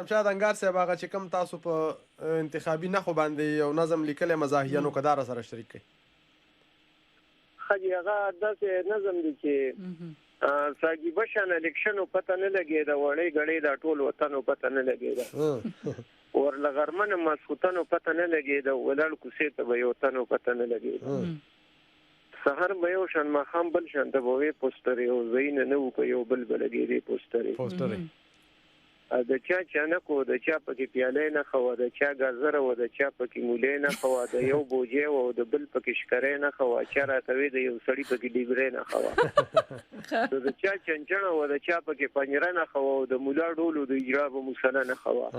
شمشاد انګار صاحب هغه چې کوم تاسو په انتخابي نښو باندې یو نظم لیکلی مزاحیه نو که دا راسره شریک کړئ. ښه جي هغه داسې نظم دی چې ساګیبه شان الیکشنو پته نه لګېده، وړۍ ګړۍ دا ټول وطنو پته نه لګېده، ورله غرمنه ماسخوتنو پته نه لګېده، ولاړ کوڅې ته به یو تنو پته نه لګېده، سهار به یو شان ماښام بل شان ته به وې پوسټرې او ځایونه نه وو په یو بل به لګېدې پوسټرې د چا چانک و، د چا پکې پیالې نښه وه، د چا ګازره وه، د چا پکې مولې نښه وه، د یو بوجۍ وه او د بل پکې شکرۍ نښه وه، چا راته وې د یو سړي پکې ډیګرۍ نښه وه، د چا چنچڼه وه، د چا پکې پنجره نښه وه او د ملا ډولو د اجرا به مسله نښه وه،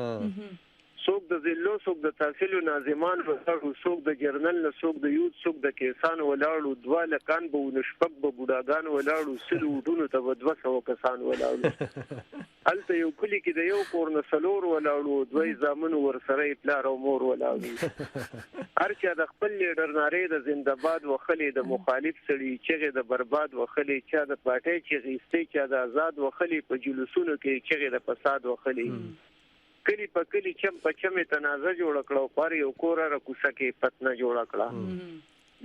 څوک د ضلعو، څوک د تحصیلو ناظمان ولاړو، څوک د جرنل نه، څوک د یوت، څوک د کیسان ولاړو، 2 لکان به ونه شپږ به بوډاګان ولاړو، 100 وډونو ته به 200 کسان ولاړو، هلته یو کلي کې د یو کور نه 4 ولاړو، 2 زامنو ورسره یې پلار او مور ولاړو، هر چا د خپل لیډر نارې د زنده‌باد وښلې، د مخالف سړي چغې د برباد وښلې، چا د پاټۍ چغې ایستې، چا د آزاد وښلې، په جلوسونو کې چغې د فساد وښلې، کلی په کلی چم په چمې تنازع جوړه کړه او پر یو کوره را کوڅه کې فتنه جوړه کړه.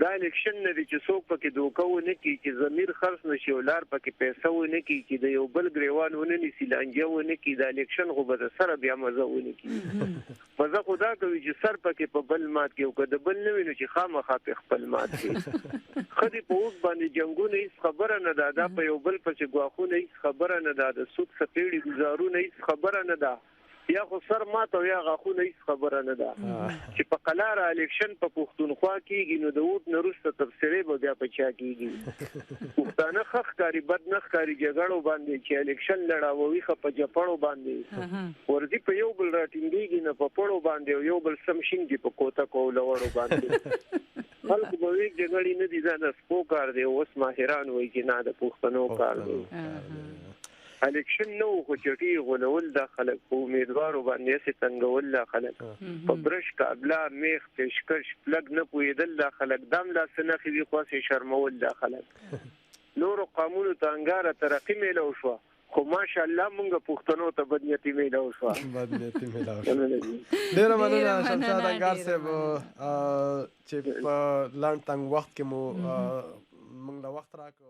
دا الیکشن نه دی چې څوک پکې دوکه ونه کړي، چې ضمیر خرڅ نشي او لار پکې پیسه ونه کړي، چې د یو بل ګریوان ونه نیسي، لانجه ونه کړي. دا الیکشن خو به د سره بیا مزه ونه کړي، مزه خو دا کوي چې سر پکې په بل مات کړي او که د بل نه وي نو چې خامخا پې خپل مات کړي. ښځې په اوږد باندې جنګونه هېڅ خبره نه ده، دا په یو بل پسې ګواښونه هېڅ خبره نه ده، د سود څپېړې ګزارونه هېڅ خبره نه ده، یا خو سر ماته او یا غاښونه هېڅ خبره نه ده، چې په قلاره الیکشن په پښتونخوا کېږي نو د ووټ نه وروسته تبصرې به بیا په چا کېږي. پښتانه ښه ښکاري بد نه ښکاري جګړو باندې، چې الیکشن لړاووي ښه په جپړو باندې، ورځي په یو بل راټینګېږي نه په پړو باندې، او یو بل سم شینګي په کوتکو او لوړو باندې. خلکو به ویل جګړې نه دي، دا د سپو کار دی، اوس ماهران وایي چې نه د پښتنو کار دی. الیکشن نو خو چټي غولول دا خلک په امیدوارو باندې هسې تنګول دا خلک، په برش کابلا میخ پیشکش پلګ نه پوهېدل دا خلک، دم لاسه نښې وي خو هسې شرمول دا خلک. نورو قومونو ته انګاره ترقي میلو شوه، خو ماشاءالله مونږ پښتنو ته بدنیتي میلو شوه. ډېره مننه شمشاد انګار صاحب چې په لنډ تنګ وخت کې مو موږ له وخت راکړ.